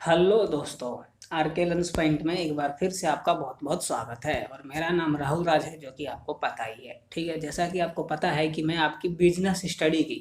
Hello दोस्तों। Are के learns point में एक बार फिर से आपका बहुत बहुत स्वागत है और मेरा नाम राहुल राज है, जो कि आपको पता ही है। ठीक है, जैसा कि आपको पता है कि मैं आपकी बिजनेस स्टडी की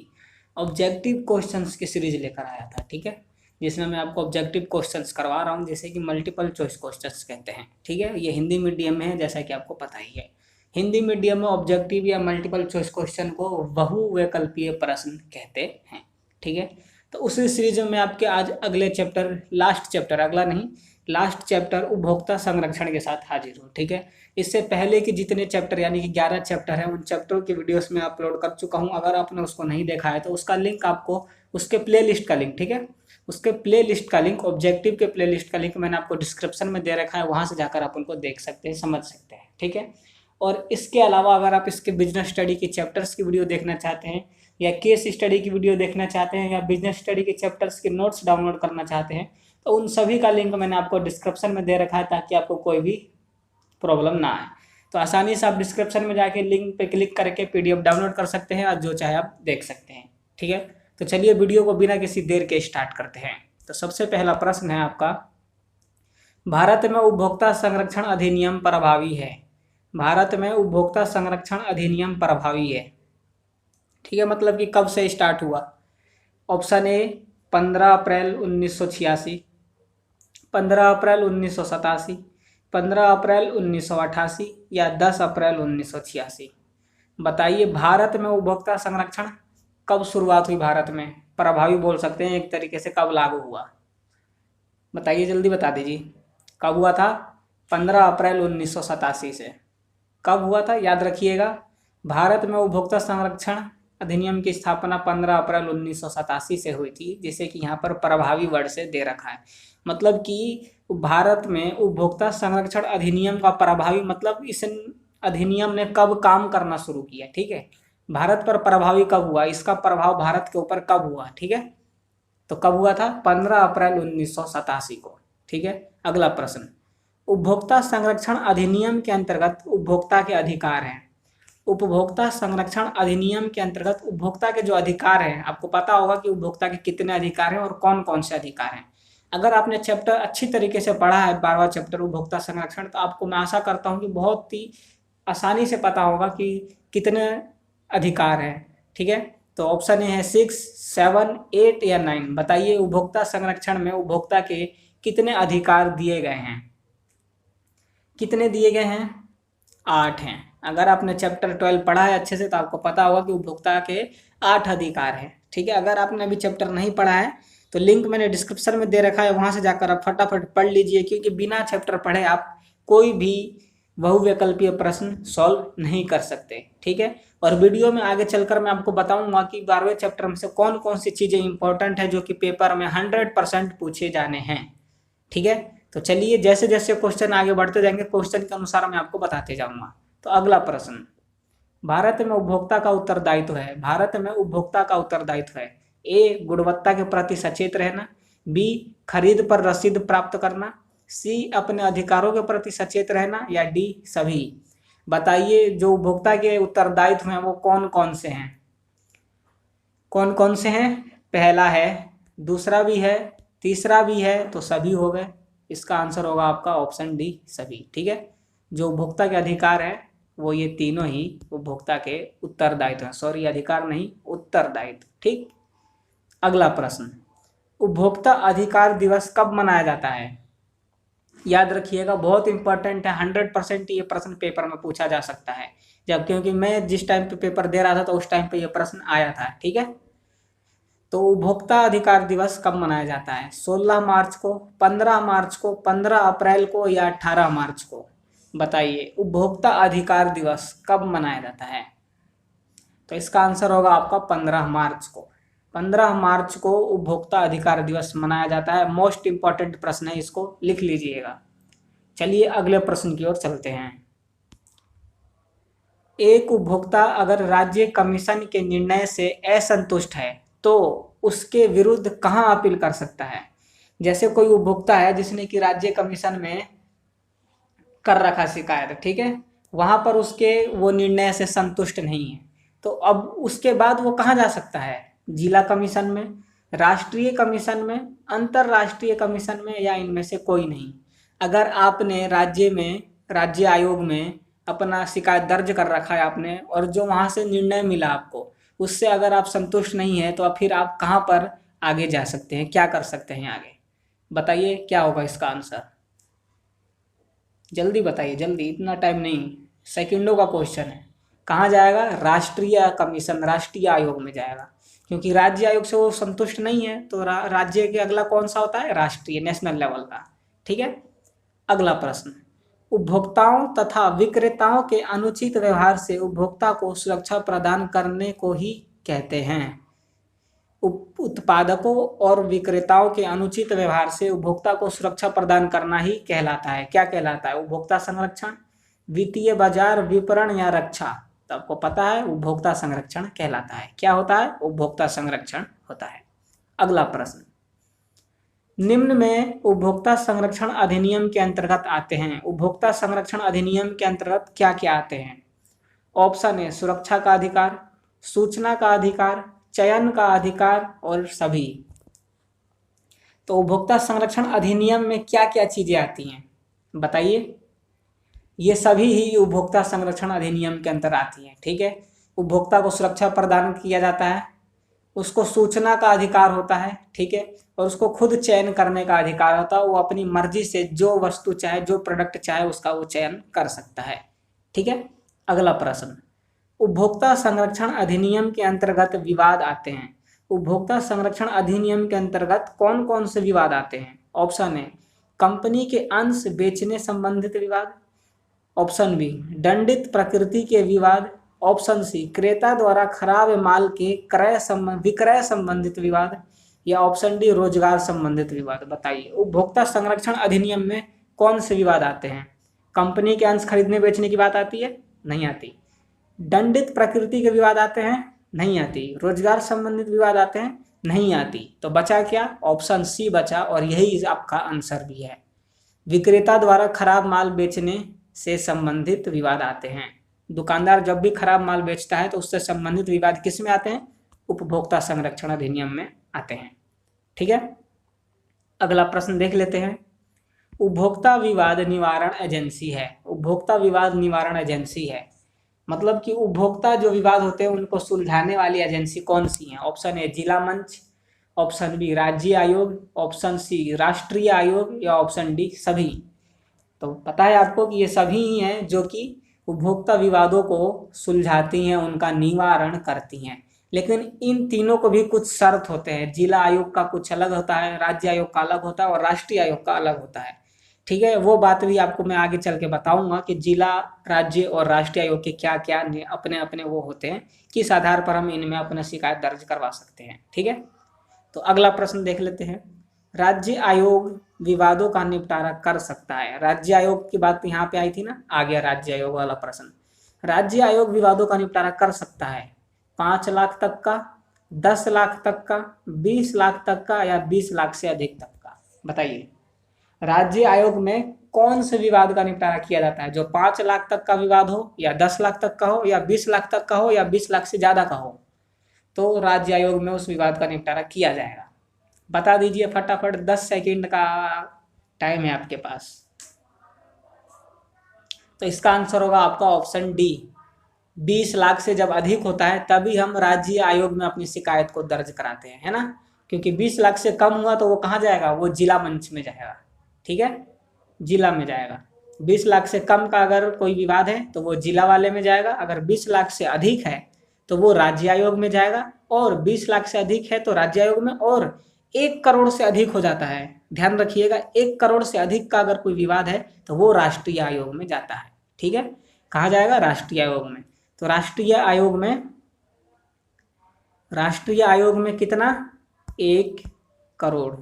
ऑब्जेक्टिव क्वेश्चंस की सीरीज लेकर आया था। ठीक है, जिसमें मैं आपको ऑब्जेक्टिव क्वेश्चंस करवा रहा हूँ, जैसे कि मल्टीपल चॉइस क्वेश्चंस कहते हैं। ठीक है, ये हिंदी मीडियम में है, जैसा कि आपको पता ही है। हिंदी मीडियम में ऑब्जेक्टिव या मल्टीपल चॉइस क्वेश्चन को बहुविकल्पीय प्रश्न कहते हैं। ठीक है, तो उसी सीरीज में मैं आपके आज अगले चैप्टर, लास्ट चैप्टर, अगला नहीं, लास्ट चैप्टर उपभोक्ता संरक्षण के साथ हाजिर हूँ। ठीक है, इससे पहले कि जितने चैप्टर यानी कि 11 चैप्टर हैं, उन चैप्टरों की वीडियोस में अपलोड कर चुका हूँ। अगर आपने उसको नहीं देखा है तो उसका लिंक आपको, उसके प्ले लिस्ट का लिंक, ठीक है, उसके प्ले लिस्ट का लिंक, ऑब्जेक्टिव के प्ले लिस्ट का लिंक मैंने आपको डिस्क्रिप्शन में दे रखा है। वहां से जाकर आप उनको देख सकते हैं, समझ सकते हैं। ठीक है, और इसके अलावा अगर आप इसके बिजनेस स्टडी की चैप्टर्स की वीडियो देखना चाहते हैं, या केस स्टडी की वीडियो देखना चाहते हैं, या बिजनेस स्टडी के चैप्टर्स के नोट्स डाउनलोड करना चाहते हैं, तो उन सभी का लिंक मैंने आपको डिस्क्रिप्शन में दे रखा है, ताकि आपको कोई भी प्रॉब्लम ना आए। तो आसानी से आप डिस्क्रिप्शन में जाके लिंक पे क्लिक करके पीडीएफ डाउनलोड कर सकते हैं और जो चाहे आप देख सकते हैं। ठीक है, तो चलिए वीडियो को बिना किसी देर के स्टार्ट करते हैं। तो सबसे पहला प्रश्न है आपका, भारत में उपभोक्ता संरक्षण अधिनियम प्रभावी है? भारत में उपभोक्ता संरक्षण अधिनियम प्रभावी है। ठीक है, मतलब कि कब से स्टार्ट हुआ? ऑप्शन ए 15 अप्रैल 1986, 15 अप्रैल 1987, 15 अप्रैल 1988 या 10 अप्रैल 1986। बताइए, भारत में उपभोक्ता संरक्षण कब शुरुआत हुई? भारत में प्रभावी बोल सकते हैं एक तरीके से, कब लागू हुआ? बताइए, जल्दी बता दीजिए, कब हुआ था? 15 अप्रैल 1987 से। कब हुआ था याद रखिएगा। भारत में उपभोक्ता संरक्षण अधिनियम की स्थापना 15 अप्रैल 1987 से हुई थी, जिसे कि यहाँ पर प्रभावी वर्ड से दे रखा है। मतलब कि भारत में उपभोक्ता संरक्षण अधिनियम का प्रभावी मतलब इस अधिनियम ने कब काम करना शुरू किया। ठीक है, भारत पर प्रभावी कब हुआ, इसका प्रभाव भारत के ऊपर कब हुआ। ठीक है, तो कब हुआ था? 15 अप्रैल 1987 को। ठीक है, अगला प्रश्न, उपभोक्ता संरक्षण अधिनियम के अंतर्गत उपभोक्ता के अधिकार हैं। उपभोक्ता संरक्षण अधिनियम के अंतर्गत उपभोक्ता के जो अधिकार हैं, आपको पता होगा कि उपभोक्ता के कितने अधिकार हैं और कौन कौन से अधिकार हैं। अगर आपने चैप्टर अच्छी तरीके से पढ़ा है, 12वां चैप्टर उपभोक्ता संरक्षण, तो आपको मैं आशा करता हूँ कि बहुत ही आसानी से पता होगा कि कितने अधिकार हैं। ठीक है, तो ऑप्शन ए है 6, 7, 8 या 9। बताइए, उपभोक्ता संरक्षण में उपभोक्ता के कितने अधिकार दिए गए हैं? कितने दिए गए हैं? 8 हैं। अगर आपने चैप्टर 12 पढ़ा है अच्छे से, तो आपको पता होगा कि उपभोक्ता के 8 अधिकार हैं। ठीक है, अगर आपने अभी चैप्टर नहीं पढ़ा है तो लिंक मैंने डिस्क्रिप्शन में दे रखा है, वहां से जाकर आप फटाफट पढ़ लीजिए, क्योंकि बिना चैप्टर पढ़े आप कोई भी बहुविकल्पीय प्रश्न सॉल्व नहीं कर सकते। ठीक है, और वीडियो में आगे चलकर मैं आपको बताऊंगा कि 12वें चैप्टर में से कौन कौन सी चीजें इंपॉर्टेंट है, जो कि पेपर में 100% पूछे जाने हैं। ठीक है, तो चलिए, जैसे जैसे क्वेश्चन आगे बढ़ते जाएंगे, क्वेश्चन के अनुसार मैं आपको बताते जाऊंगा। तो अगला प्रश्न, भारत में उपभोक्ता का उत्तरदायित्व है। भारत में उपभोक्ता का उत्तरदायित्व है। ए, गुणवत्ता के प्रति सचेत रहना, बी, खरीद पर रसीद प्राप्त करना, सी, अपने अधिकारों के प्रति सचेत रहना, या डी, सभी। बताइए, जो उपभोक्ता के उत्तरदायित्व हैं वो कौन कौन से हैं? कौन कौन से हैं? पहला है, दूसरा भी है, तीसरा भी है, तो सभी हो गए। इसका आंसर होगा आपका ऑप्शन डी, सभी। ठीक है, जो उपभोक्ता के अधिकार है वो ये तीनों ही उपभोक्ता के उत्तरदायित्व हैं। सॉरी, अधिकार नहीं, उत्तरदायित्व। ठीक, अगला प्रश्न, उपभोक्ता अधिकार दिवस कब मनाया जाता है? याद रखिएगा, बहुत इंपॉर्टेंट है, 100% ये प्रश्न पेपर में पूछा जा सकता है। जब, क्योंकि मैं जिस टाइम पे पेपर दे रहा था तो उस टाइम पे ये प्रश्न आया था। ठीक है, तो उपभोक्ता अधिकार दिवस कब मनाया जाता है? 16 मार्च को, 15 मार्च को, 15 अप्रैल को, या 18 मार्च को? बताइए, उपभोक्ता अधिकार दिवस कब मनाया जाता है? तो इसका आंसर होगा आपका 15 मार्च को। 15 मार्च को उपभोक्ता अधिकार दिवस मनाया जाता है। मोस्ट इंपॉर्टेंट प्रश्न है, इसको लिख लीजिएगा। चलिए अगले प्रश्न की ओर चलते हैं। एक उपभोक्ता अगर राज्य कमीशन के निर्णय से असंतुष्ट है तो उसके विरुद्ध कहाँ अपील कर सकता है? जैसे कोई उपभोक्ता है जिसने कि राज्य कमीशन में कर रखा शिकायत, ठीक है, वहां पर उसके वो निर्णय से संतुष्ट नहीं है, तो अब उसके बाद वो कहाँ जा सकता है? जिला कमीशन में, राष्ट्रीय कमीशन में, अंतर्राष्ट्रीय कमीशन में, या इनमें से कोई नहीं। अगर आपने राज्य आयोग में अपना शिकायत दर्ज कर रखा है आपने, और जो वहाँ से निर्णय मिला आपको, उससे अगर आप संतुष्ट नहीं है, तो अब फिर आप कहाँ पर आगे जा सकते हैं, क्या कर सकते हैं आगे? बताइए क्या होगा इसका आंसर? जल्दी बताइए, जल्दी, इतना टाइम नहीं, सेकंडों का क्वेश्चन है। कहाँ जाएगा? राष्ट्रीय कमीशन, राष्ट्रीय आयोग में जाएगा, क्योंकि राज्य आयोग से वो संतुष्ट नहीं है, तो राज्य के अगला कौन सा होता है? राष्ट्रीय, नेशनल लेवल का। ठीक है, अगला प्रश्न, उपभोक्ताओं तथा विक्रेताओं के अनुचित व्यवहार से उपभोक्ता को सुरक्षा प्रदान करने को ही कहते हैं। उत्पादकों और विक्रेताओं के अनुचित व्यवहार से उपभोक्ता को सुरक्षा प्रदान करना ही कहलाता है। क्या कहलाता है? उपभोक्ता संरक्षण, वित्तीय बाजार विपणन या रक्षा। तो आपको पता है उपभोक्ता संरक्षण कहलाता है। क्या होता है? उपभोक्ता संरक्षण होता है। अगला प्रश्न, निम्न में उपभोक्ता संरक्षण अधिनियम के अंतर्गत आते हैं। उपभोक्ता संरक्षण अधिनियम के अंतर्गत क्या क्या आते हैं? ऑप्शन ए सुरक्षा का अधिकार, सूचना का अधिकार, चयन का अधिकार और सभी। तो उपभोक्ता संरक्षण अधिनियम में क्या क्या चीजें आती हैं बताइए? ये सभी ही उपभोक्ता संरक्षण अधिनियम के अंतर्गत आती हैं। ठीक है, उपभोक्ता को सुरक्षा प्रदान किया जाता है, उसको सूचना का अधिकार होता है, ठीक है, और उसको खुद चयन करने का अधिकार होता है। वो अपनी मर्जी से जो वस्तु चाहे, जो प्रोडक्ट चाहे, उसका वो चयन कर सकता है। ठीक है, अगला प्रश्न, उपभोक्ता संरक्षण अधिनियम के अंतर्गत विवाद आते हैं। उपभोक्ता संरक्षण अधिनियम के अंतर्गत कौन कौन से विवाद आते हैं? ऑप्शन ए कंपनी के अंश बेचने संबंधित विवाद, ऑप्शन बी दंडित प्रकृति के विवाद, ऑप्शन सी क्रेता द्वारा खराब माल के विक्रय संबंधित विवाद, या ऑप्शन डी रोजगार संबंधित विवाद। बताइए उपभोक्ता संरक्षण अधिनियम में कौन से विवाद आते हैं? कंपनी के अंश खरीदने बेचने की बात आती है? नहीं आती। दंडित प्रकृति के विवाद आते हैं? नहीं आती। रोजगार संबंधित विवाद आते हैं? नहीं आती। तो बचा क्या? ऑप्शन सी बचा, और यही आपका आंसर भी है। विक्रेता द्वारा खराब माल बेचने से संबंधित विवाद आते हैं। दुकानदार जब भी खराब माल बेचता है तो उससे संबंधित विवाद किस में आते हैं? उपभोक्ता संरक्षण अधिनियम में आते हैं। ठीक है, अगला प्रश्न देख लेते हैं। उपभोक्ता विवाद निवारण एजेंसी है। उपभोक्ता विवाद निवारण एजेंसी है, मतलब कि उपभोक्ता जो विवाद होते हैं उनको सुलझाने वाली एजेंसी कौन सी है? ऑप्शन ए जिला मंच, ऑप्शन बी राज्य आयोग, ऑप्शन सी राष्ट्रीय आयोग, या ऑप्शन डी सभी। तो पता है आपको कि ये सभी ही हैं जो कि उपभोक्ता विवादों को सुलझाती हैं, उनका निवारण करती हैं। लेकिन इन तीनों को भी कुछ शर्त होते हैं। जिला आयोग का कुछ अलग होता है, राज्य आयोग का अलग होता है, और राष्ट्रीय आयोग का अलग होता है। ठीक है, वो बात भी आपको मैं आगे चल के बताऊंगा कि जिला, राज्य और राष्ट्रीय आयोग के क्या क्या अपने अपने वो होते हैं, किस आधार पर हम इनमें अपना शिकायत दर्ज करवा सकते हैं। ठीक है, तो अगला प्रश्न देख लेते हैं। राज्य आयोग विवादों का निपटारा कर सकता है। राज्य आयोग की बात यहाँ पे आई थी ना, आ गया राज्य आयोग वाला प्रश्न। राज्य आयोग विवादों का निपटारा कर सकता है 5 लाख तक का, 10 लाख तक का, 20 लाख तक का, या 20 लाख से अधिक तक का। बताइए राज्य आयोग में कौन से विवाद का निपटारा किया जाता है? जो 5 लाख तक का विवाद हो, या 10 लाख तक का हो, या 20 लाख तक का हो, या 20 लाख से ज्यादा का हो, तो राज्य आयोग में उस विवाद का निपटारा किया जाएगा। बता दीजिए फटाफट, 10 सेकंड का टाइम है आपके पास। तो इसका आंसर होगा आपका ऑप्शन डी। 20 लाख से जब अधिक होता है तभी हम राज्य आयोग में अपनी शिकायत को दर्ज कराते हैं, है ना, क्योंकि 20 लाख से कम हुआ तो वो कहाँ जाएगा? वो जिला मंच में जाएगा। ठीक है, जिला में जाएगा। 20 लाख से कम का अगर कोई विवाद है तो वो जिला वाले में जाएगा। अगर 20 लाख से अधिक है तो वो राज्य आयोग में जाएगा, और 20 लाख से अधिक है तो राज्य आयोग में, और 1 करोड़ से अधिक हो जाता है, ध्यान रखिएगा, 1 करोड़ से अधिक का अगर कोई विवाद है तो वो राष्ट्रीय आयोग में जाता है। ठीक है, कहाँ जाएगा? राष्ट्रीय आयोग में। तो राष्ट्रीय आयोग में कितना? 1 करोड़।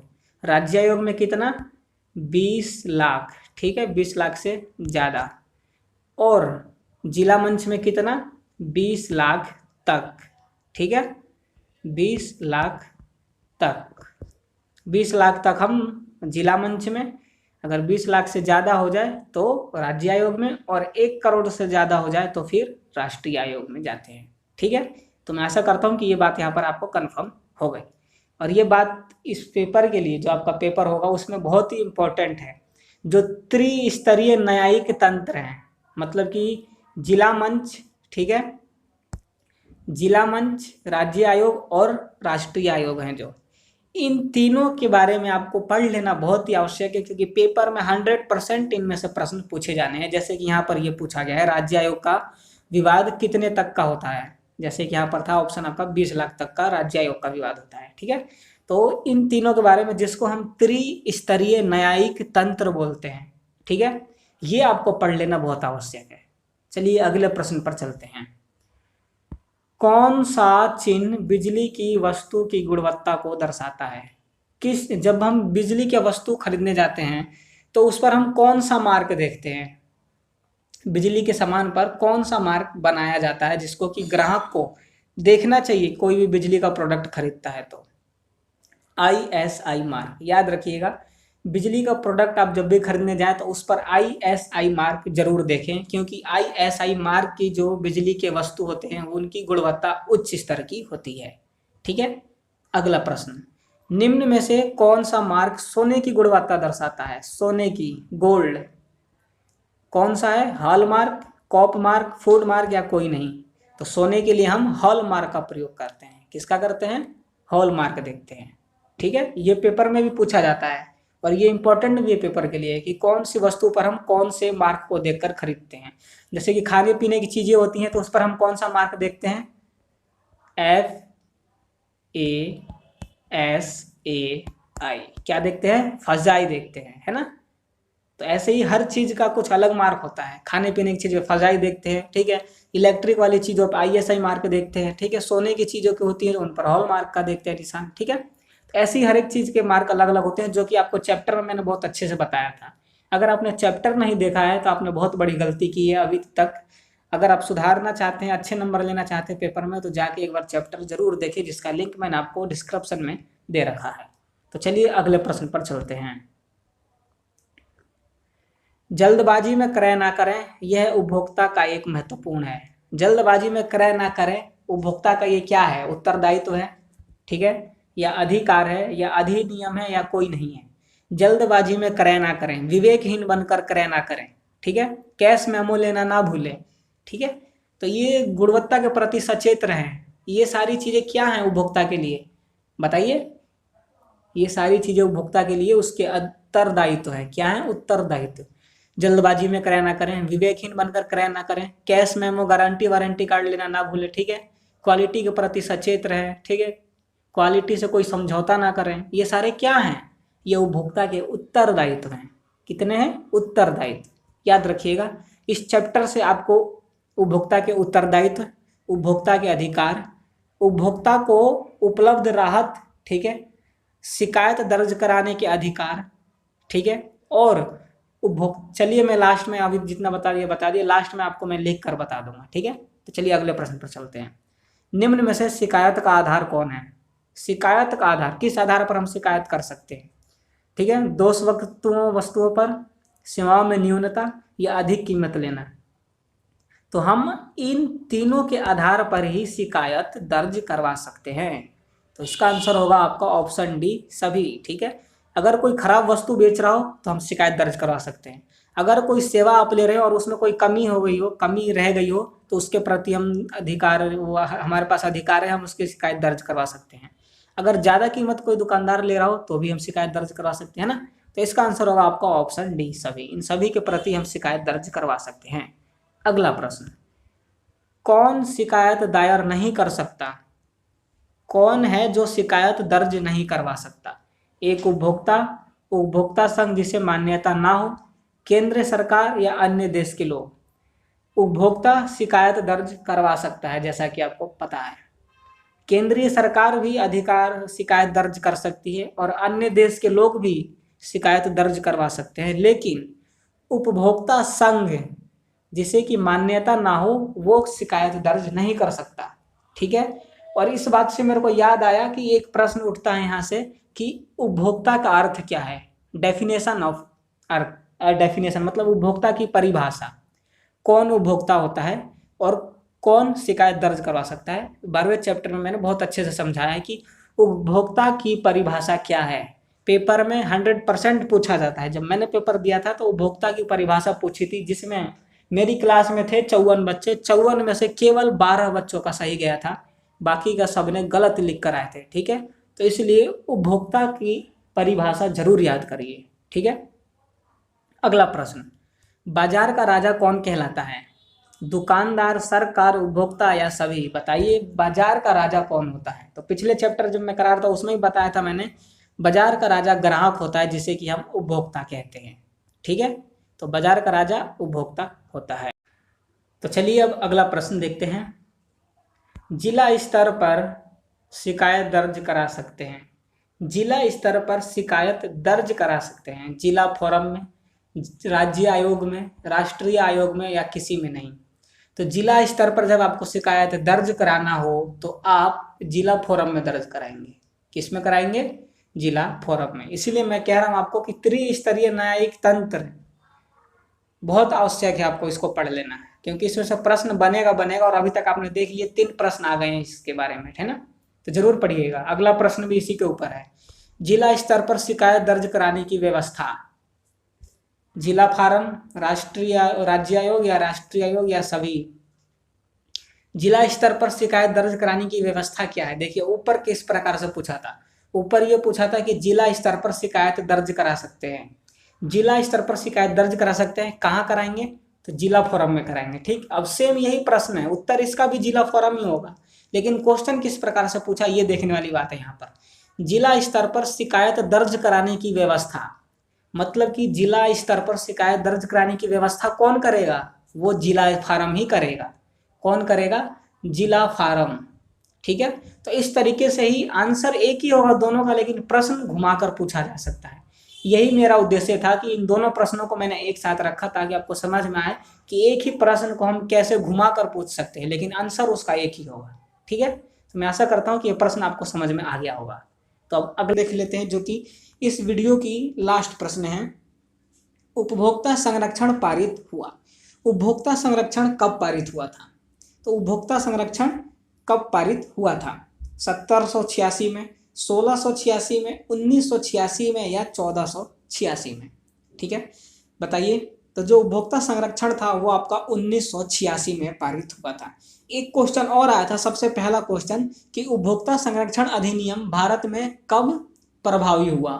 राज्य आयोग में कितना? 20 लाख। ठीक है, 20 लाख से ज़्यादा। और जिला मंच में कितना? 20 लाख तक। ठीक है, 20 लाख तक। 20 लाख तक हम जिला मंच में, अगर 20 लाख से ज़्यादा हो जाए तो राज्य आयोग में, और 1 करोड़ से ज़्यादा हो जाए तो फिर राष्ट्रीय आयोग में जाते हैं। ठीक है, तो मैं आशा करता हूँ कि ये बात यहाँ पर आपको कन्फर्म हो गई। और ये बात इस पेपर के लिए, जो आपका पेपर होगा उसमें बहुत ही इम्पोर्टेंट है। जो त्रिस्तरीय न्यायिक तंत्र है, मतलब कि जिला मंच, ठीक है, जिला मंच, राज्य आयोग और राष्ट्रीय आयोग हैं, जो इन तीनों के बारे में आपको पढ़ लेना बहुत ही आवश्यक है, क्योंकि पेपर में 100% इनमें से प्रश्न पूछे जाने हैं। जैसे कि यहाँ पर ये पूछा गया है, राज्य आयोग का विवाद कितने तक का होता है। जैसे कि यहाँ पर था ऑप्शन आपका 20 लाख तक का राज्य आयोग का विवाद होता है, ठीक है। तो इन तीनों के बारे में, जिसको हम त्रिस्तरीय न्यायिक तंत्र बोलते हैं, ठीक है, ये आपको पढ़ लेना बहुत आवश्यक है। चलिए अगले प्रश्न पर चलते हैं। कौन सा चिन्ह बिजली की वस्तु की गुणवत्ता को दर्शाता है? जब हम बिजली की वस्तु खरीदने जाते हैं तो उस पर हम कौन सा मार्क देखते हैं? बिजली के सामान पर कौन सा मार्क बनाया जाता है जिसको कि ग्राहक को देखना चाहिए कोई भी बिजली का प्रोडक्ट खरीदता है तो? ISI मार्क, याद रखिएगा। बिजली का प्रोडक्ट आप जब भी खरीदने जाएं तो उस पर ISI मार्क जरूर देखें, क्योंकि ISI मार्क की जो बिजली के वस्तु होते हैं उनकी गुणवत्ता उच्च स्तर की होती है, ठीक है। अगला प्रश्न, निम्न में से कौन सा मार्क सोने की गुणवत्ता दर्शाता है? सोने की, गोल्ड, कौन सा है? Hall mark, cop mark, food mark या कोई नहीं? तो सोने के लिए हम हॉल मार्क का प्रयोग करते हैं। किसका करते हैं? हॉल मार्क देखते हैं, ठीक है। ये पेपर में भी पूछा जाता है और ये इंपॉर्टेंट भी है पेपर के लिए कि कौन सी वस्तु पर हम कौन से मार्क को देखकर खरीदते हैं। जैसे कि खाने पीने की चीजें होती हैं तो उस पर हम कौन सा मार्क देखते हैं? FASAI, क्या देखते हैं? फजाई देखते हैं, है ना। तो ऐसे ही हर चीज का कुछ अलग मार्क होता है। खाने पीने की चीज पर फजाई देखते हैं, ठीक है। इलेक्ट्रिक वाली चीजों पर ISI मार्क देखते हैं, ठीक है। सोने की चीजों की होती है उन पर हॉल मार्क का देखते हैं निशान, ठीक है। तो ऐसी हर एक चीज के मार्क अलग अलग होते हैं, जो कि आपको चैप्टर में मैंने बहुत अच्छे से बताया था। अगर आपने चैप्टर नहीं देखा है तो आपने बहुत बड़ी गलती की है अभी तक। अगर आप सुधारना चाहते हैं, अच्छे नंबर लेना चाहते हैं पेपर में, तो जाके एक बार चैप्टर जरूर देखिए, जिसका लिंक मैंने आपको डिस्क्रिप्शन में दे रखा है। तो चलिए अगले प्रश्न पर चलते हैं। जल्दबाजी में क्रय ना करें, यह उपभोक्ता का एक महत्वपूर्ण है। जल्दबाजी में क्रय ना करें, उपभोक्ता का ये क्या है? उत्तरदायित्व है, ठीक है, या अधिकार है, या अधिनियम है, या कोई नहीं है। जल्दबाजी में क्रय ना करें, विवेकहीन बनकर क्रय ना करें, ठीक है। कैश मेमो लेना ना भूलें, ठीक है। तो ये गुणवत्ता के प्रति सचेत रहें। ये सारी चीजें क्या हैं उपभोक्ता के लिए? बताइए। ये सारी चीजें उपभोक्ता के लिए उसके उत्तरदायित्व है। क्या है? उत्तरदायित्व। जल्दबाजी में क्रय ना करें, विवेकहीन बनकर क्रय ना करें, cash memo, guarantee warranty card लेना ना भूलें, ठीक है। क्वालिटी के प्रति सचेत रहें, ठीक है। क्वालिटी से कोई समझौता ना करें। ये सारे क्या हैं? ये उपभोक्ता के उत्तरदायित्व हैं। कितने हैं? उत्तरदायित्व। याद रखिएगा, इस चैप्टर से आपको उपभोक्ता के उत्तरदायित्व, उपभोक्ता के अधिकार, उपभोक्ता को उपलब्ध राहत, ठीक है, शिकायत दर्ज कराने के अधिकार, ठीक है, और चलिए मैं लास्ट में अभी जितना बता दिया, लास्ट में आपको मैं लिख कर बता दूंगा, ठीक है। तो चलिए अगले प्रश्न पर चलते हैं। निम्न में से शिकायत का आधार कौन है? शिकायत का आधार, किस आधार पर हम शिकायत कर सकते हैं? ठीक है, दोष वस्तुओं पर, सेवाओं में न्यूनता, या अधिक कीमत लेना। तो हम इन तीनों के आधार पर ही शिकायत दर्ज करवा सकते हैं। तो इसका आंसर होगा आपका ऑप्शन डी, सभी, ठीक है। अगर कोई खराब वस्तु बेच रहा हो तो हम शिकायत दर्ज करवा सकते हैं। अगर कोई सेवा आप ले रहे हो और उसमें कोई कमी हो गई हो, कमी रह गई हो, तो उसके प्रति हम हमारे पास अधिकार है, हम उसकी शिकायत दर्ज करवा सकते हैं। अगर ज़्यादा कीमत कोई दुकानदार ले रहा हो तो भी हम शिकायत दर्ज करवा सकते हैं ना। तो इसका आंसर होगा आपका ऑप्शन डी, सभी। इन सभी के प्रति हम शिकायत दर्ज करवा सकते हैं। अगला प्रश्न, कौन शिकायत दायर नहीं कर सकता? कौन है जो शिकायत दर्ज नहीं करवा सकता? एक उपभोक्ता, उपभोक्ता संघ जिसे मान्यता ना हो, केंद्र सरकार, या अन्य देश के लोग। उपभोक्ता शिकायत दर्ज करवा सकता है, जैसा कि आपको पता है। केंद्रीय सरकार भी अधिकार शिकायत दर्ज कर सकती है और अन्य देश के लोग भी शिकायत दर्ज करवा सकते हैं, लेकिन उपभोक्ता संघ जिसे कि मान्यता ना हो वो शिकायत दर्ज नहीं कर सकता, ठीक है। और इस बात से मेरे को याद आया कि एक प्रश्न उठता है यहाँ से कि उपभोक्ता का अर्थ क्या है? डेफिनेशन ऑफ अर्थ, डेफिनेशन मतलब उपभोक्ता की परिभाषा। कौन उपभोक्ता होता है और कौन शिकायत दर्ज करवा सकता है? 12वें चैप्टर में मैंने बहुत अच्छे से समझाया है कि उपभोक्ता की परिभाषा क्या है? पेपर में 100% पूछा जाता है। जब मैंने पेपर दिया था तो उपभोक्ता की परिभाषा पूछी थी, जिसमें मेरी क्लास में थे 54 बच्चे, 54 में से केवल 12 बच्चों का सही गया था, बाकी का सबने गलत लिख कर आए थे। ठीक है, तो इसलिए उपभोक्ता की परिभाषा जरूर याद करिए। ठीक है, अगला प्रश्न, बाजार का राजा कौन कहलाता है? दुकानदार, सरकार, उपभोक्ता या सभी? बताइए बाजार का राजा कौन होता है? तो पिछले चैप्टर जब मैं करा रहा था उसमें ही बताया था मैंने, बाजार का राजा ग्राहक होता है, जिसे कि हम उपभोक्ता कहते हैं। ठीक है, तो बाजार का राजा उपभोक्ता होता है। तो चलिए अब अगला प्रश्न देखते हैं। जिला स्तर पर शिकायत दर्ज करा सकते हैं। जिला स्तर पर शिकायत दर्ज करा सकते हैं जिला फोरम में, राज्य आयोग में, राष्ट्रीय आयोग में या किसी में नहीं। तो जिला स्तर पर जब आपको शिकायत दर्ज कराना हो तो आप जिला फोरम में दर्ज कराएंगे। किस में कराएंगे? जिला फोरम में। इसीलिए मैं कह रहा हूं आपको कि त्रिस्तरीय न्यायिक तंत्र बहुत आवश्यक है, आपको इसको पढ़ लेना है, क्योंकि इसमें से प्रश्न बनेगा और अभी तक आपने देख लिए 3 प्रश्न आ गए हैं इसके बारे में, है ना? तो जरूर पढ़िएगा। अगला प्रश्न भी इसी के ऊपर है। जिला स्तर पर शिकायत दर्ज कराने की व्यवस्था, जिला फार्म, राष्ट्रीय राज्य आयोग या राष्ट्रीय आयोग या सभी? जिला स्तर पर शिकायत दर्ज कराने की व्यवस्था क्या है? देखिए ऊपर किस प्रकार से पूछा था। ऊपर ये पूछा था कि जिला स्तर पर शिकायत दर्ज करा सकते हैं। जिला स्तर पर शिकायत दर्ज करा सकते हैं, कहाँ कराएंगे? तो जिला फोरम में कराएंगे। ठीक, अब सेम यही प्रश्न है, उत्तर इसका भी जिला फोरम ही होगा, लेकिन क्वेश्चन किस प्रकार से पूछा ये देखने वाली बात है यहाँ पर। जिला स्तर पर शिकायत दर्ज कराने की व्यवस्था, मतलब कि जिला स्तर पर शिकायत दर्ज कराने की व्यवस्था कौन करेगा? वो जिला फार्म ही करेगा। कौन करेगा? जिला फार्म। ठीक है, तो इस तरीके से ही आंसर एक ही होगा दोनों का, लेकिन प्रश्न घुमाकर पूछा जा सकता है। यही मेरा उद्देश्य था कि इन दोनों प्रश्नों को मैंने एक साथ रखा ताकि आपको समझ में आए कि एक ही प्रश्न को हम कैसे घुमाकर पूछ सकते हैं, लेकिन आंसर उसका एक ही होगा। ठीक है, तो मैं आशा करता हूँ कि ये प्रश्न आपको समझ में आ गया होगा। तो अब अगले देख लेते हैं, जो कि इस वीडियो की लास्ट प्रश्न है। उपभोक्ता संरक्षण पारित हुआ। उपभोक्ता संरक्षण कब पारित हुआ था? तो उपभोक्ता संरक्षण कब पारित हुआ था? 1786 में, 1686 में, 1986 में या 1486 में? ठीक है, बताइए। तो जो उपभोक्ता संरक्षण था वो आपका 1986 में पारित हुआ था। एक क्वेश्चन और आया था, सबसे पहला क्वेश्चन, कि उपभोक्ता संरक्षण अधिनियम भारत में कब प्रभावी हुआ?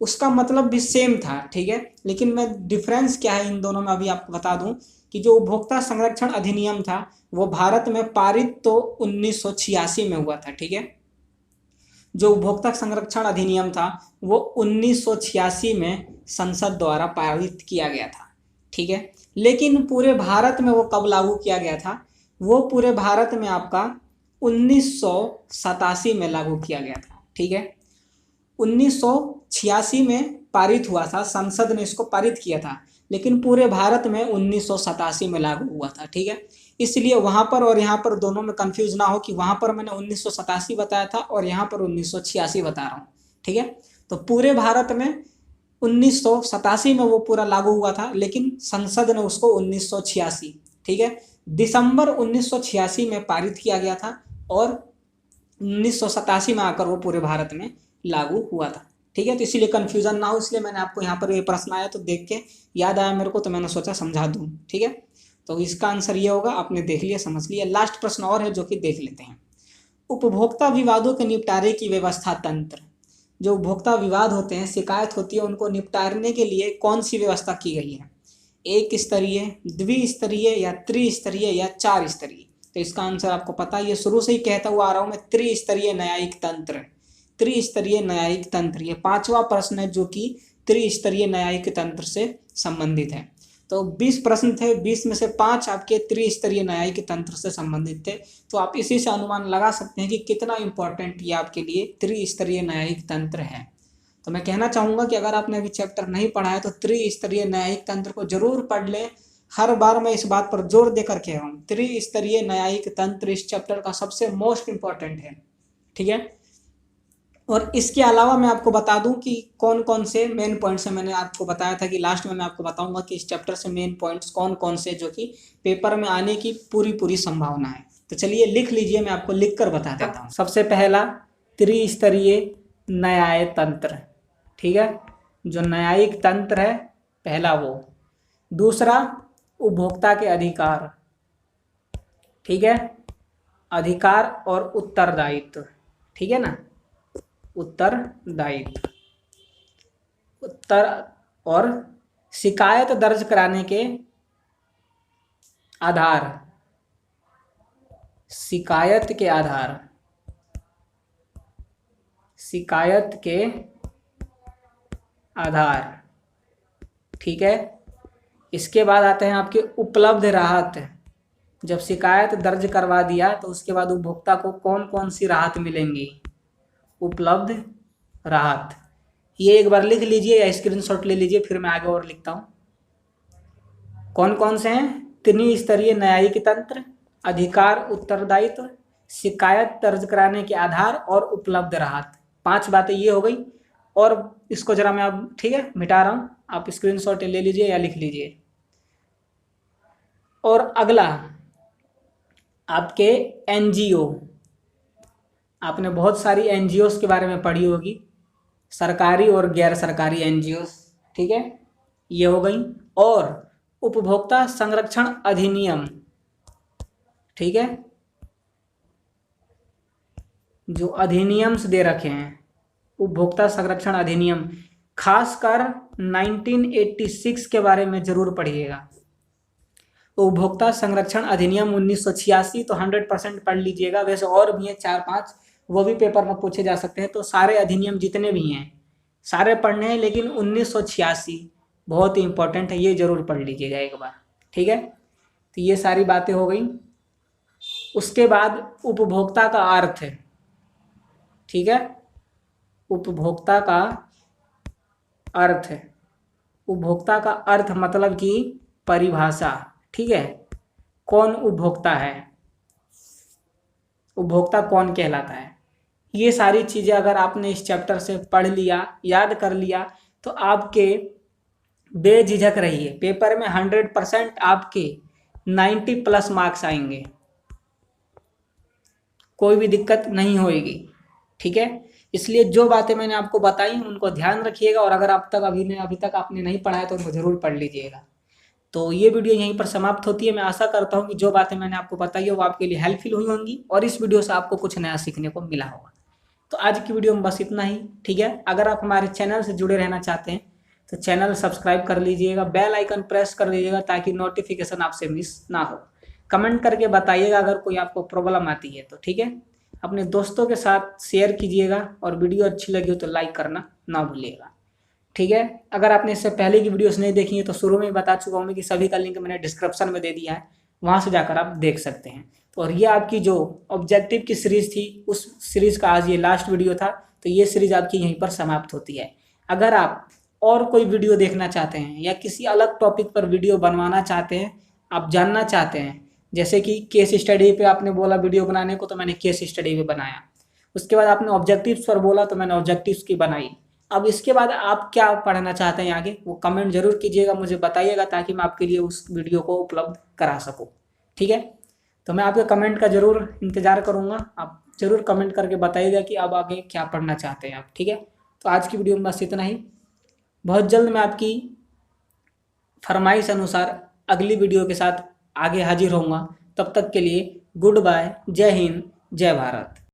उसका मतलब भी सेम था। ठीक है, लेकिन मैं डिफरेंस क्या है इन दोनों में अभी आपको बता दूं कि जो उपभोक्ता संरक्षण अधिनियम था वो भारत में पारित तो 1986 में हुआ था। ठीक है, जो उपभोक्ता संरक्षण अधिनियम था वो 1986 में संसद द्वारा पारित किया गया था। ठीक है, लेकिन पूरे भारत में वो कब लागू किया गया था? वो पूरे भारत में आपका 1987 में लागू किया गया था। ठीक है, 1986 में पारित हुआ था, संसद ने इसको पारित किया था, लेकिन पूरे भारत में 1987 में लागू हुआ था। ठीक है, इसलिए वहां पर और यहाँ पर दोनों में कंफ्यूज ना हो कि वहां पर मैंने 1987 बताया था और यहाँ पर 1986 बता रहा हूँ। ठीक है, तो पूरे भारत में 1987 में वो पूरा लागू हुआ था, लेकिन संसद ने उसको 1986, ठीक है, दिसंबर 1986 में पारित किया गया था और 1987 में आकर वो पूरे भारत में लागू हुआ था। ठीक है, तो इसीलिए कंफ्यूजन ना हो, इसलिए मैंने आपको यहाँ पर ये प्रश्न आया तो देख के याद आया मेरे को, तो मैंने सोचा समझा दूँ। ठीक है, तो इसका आंसर ये होगा, आपने देख लिया, समझ लिया। लास्ट प्रश्न और है जो कि देख लेते हैं। उपभोक्ता विवादों के निपटारे की व्यवस्था तंत्र, जो उपभोक्ता विवाद होते हैं, शिकायत होती है, उनको निपटारने के लिए कौन सी व्यवस्था की गई है? एक स्तरीय, द्विस्तरीय या त्रिस्तरीय या 4 स्तरीय? तो इसका आंसर आपको पता है, ये शुरू से ही कहता हुआ आ रहा हूं मैं, त्रिस्तरीय न्यायिक तंत्र। त्रिस्तरीय न्यायिक तंत्र, ये 5वां प्रश्न है जो कि त्रिस्तरीय न्यायिक तंत्र से संबंधित है। तो 20 प्रश्न थे, 20 में से 5 आपके त्रिस्तरीय न्यायिक तंत्र से संबंधित थे। तो आप इसी से अनुमान लगा सकते हैं कि कितना इंपॉर्टेंट ये आपके लिए त्रिस्तरीय न्यायिक तंत्र है। तो मैं कहना चाहूँगा कि अगर आपने अभी चैप्टर नहीं पढ़ा है तो त्रिस्तरीय न्यायिक तंत्र को जरूर पढ़ लें। हर बार मैं इस बात पर जोर देकर कह रहा हूँ, त्रिस्तरीय न्यायिक तंत्र इस चैप्टर का सबसे मोस्ट इंपॉर्टेंट है। ठीक है, और इसके अलावा मैं आपको बता दूं कि कौन कौन से मेन पॉइंट्स हैं। मैंने आपको बताया था कि लास्ट में मैं आपको बताऊंगा कि इस चैप्टर से मेन पॉइंट्स कौन कौन से जो कि पेपर में आने की पूरी संभावना है। तो चलिए लिख लीजिए, मैं आपको लिख कर बता देता हूँ। सबसे पहला, त्रिस्तरीय न्याय तंत्र, ठीक है, जो न्यायिक तंत्र है पहला वो। दूसरा उपभोक्ता के अधिकार, ठीक है, अधिकार और उत्तरदायित्व, ठीक है ना, उत्तरदायित्व, उत्तर और शिकायत दर्ज कराने के आधार, शिकायत के आधार, शिकायत के आधार, ठीक है। इसके बाद आते हैं आपके उपलब्ध राहत। जब शिकायत दर्ज करवा दिया तो उसके बाद उपभोक्ता को कौन कौन सी राहत मिलेंगी, उपलब्ध राहत। ये एक बार लिख लीजिए या स्क्रीनशॉट ले लीजिए, फिर मैं आगे और लिखता हूँ। कौन कौन से हैं, त्रिस्तरीय न्यायिक तंत्र, अधिकार उत्तरदायित्व, शिकायत दर्ज कराने के आधार और उपलब्ध राहत। 5 बातें ये हो गई। और इसको जरा मैं अब, ठीक है, मिटा रहा हूँ, आप स्क्रीनशॉट ले लीजिए या लिख लीजिए। और अगला आपके एनजीओ, आपने बहुत सारी एनजीओस के बारे में पढ़ी होगी, सरकारी और गैर सरकारी एनजीओस, ठीक है, ये हो गई। और उपभोक्ता संरक्षण अधिनियम, ठीक है, जो अधिनियम्स दे रखे हैं, उपभोक्ता संरक्षण अधिनियम, खासकर 1986 के बारे में जरूर पढ़िएगा। उपभोक्ता संरक्षण अधिनियम 1986 तो 100% पढ़ लीजिएगा। वैसे और भी हैं 4-5, वो भी पेपर में पूछे जा सकते हैं। तो सारे अधिनियम जितने भी हैं सारे पढ़ने हैं, लेकिन 1986 बहुत ही इंपॉर्टेंट है, ये जरूर पढ़ लीजिएगा एक बार, ठीक है। तो ये सारी बातें हो गई। उसके बाद उपभोक्ता का अर्थ है, ठीक है, उपभोक्ता का अर्थ है, उपभोक्ता का अर्थ मतलब कि परिभाषा, ठीक है, कौन उपभोक्ता है, उपभोक्ता कौन कहलाता है। ये सारी चीज़ें अगर आपने इस चैप्टर से पढ़ लिया, याद कर लिया, तो आपके बेझिझक रहिए, पेपर में 100% आपके 90+ मार्क्स आएंगे, कोई भी दिक्कत नहीं होएगी, ठीक है। इसलिए जो बातें मैंने आपको बताई उनको ध्यान रखिएगा। और अगर आप तक अभी तक आपने नहीं पढ़ा है तो उनको ज़रूर पढ़ लीजिएगा। तो ये वीडियो यहीं पर समाप्त होती है। मैं आशा करता हूँ कि जो बातें मैंने आपको बताई है वो आपके लिए हेल्पफुल हुई होंगी और इस वीडियो से आपको कुछ नया सीखने को मिला होगा। तो आज की वीडियो में बस इतना ही, ठीक है। अगर आप हमारे चैनल से जुड़े रहना चाहते हैं तो चैनल सब्सक्राइब कर लीजिएगा, बेल आइकन प्रेस कर लीजिएगा ताकि नोटिफिकेशन आपसे मिस ना हो। कमेंट करके बताइएगा अगर कोई आपको प्रॉब्लम आती है तो, ठीक है। अपने दोस्तों के साथ शेयर कीजिएगा और वीडियो अच्छी लगी हो तो लाइक करना ना भूलिएगा, ठीक है। अगर आपने इससे पहले की वीडियोस नहीं देखी है तो शुरू में ही बता चुका हूँ मैं कि सभी का लिंक मैंने डिस्क्रिप्शन में दे दिया है, वहाँ से जाकर आप देख सकते हैं। तो और ये आपकी जो ऑब्जेक्टिव की सीरीज़ थी उस सीरीज़ का आज ये लास्ट वीडियो था, तो ये सीरीज़ आपकी यहीं पर समाप्त होती है। अगर आप और कोई वीडियो देखना चाहते हैं या किसी अलग टॉपिक पर वीडियो बनवाना चाहते हैं, आप जानना चाहते हैं, जैसे कि केस स्टडी पे आपने बोला वीडियो बनाने को तो मैंने केस स्टडी पे बनाया, उसके बाद आपने ऑब्जेक्टिव्स पर बोला तो मैंने ऑब्जेक्टिव्स की बनाई। अब इसके बाद आप क्या पढ़ना चाहते हैं आगे वो कमेंट जरूर कीजिएगा, मुझे बताइएगा ताकि मैं आपके लिए उस वीडियो को उपलब्ध करा सकूं, ठीक है। तो मैं आपके कमेंट का ज़रूर इंतज़ार करूँगा, आप ज़रूर कमेंट करके बताइएगा कि अब आगे क्या पढ़ना चाहते हैं आप, ठीक है। तो आज की वीडियो में बस इतना ही। बहुत जल्द मैं आपकी फरमाइश अनुसार अगली वीडियो के साथ आगे हाजिर होऊंगा। तब तक के लिए गुड बाय, जय हिंद, जय भारत।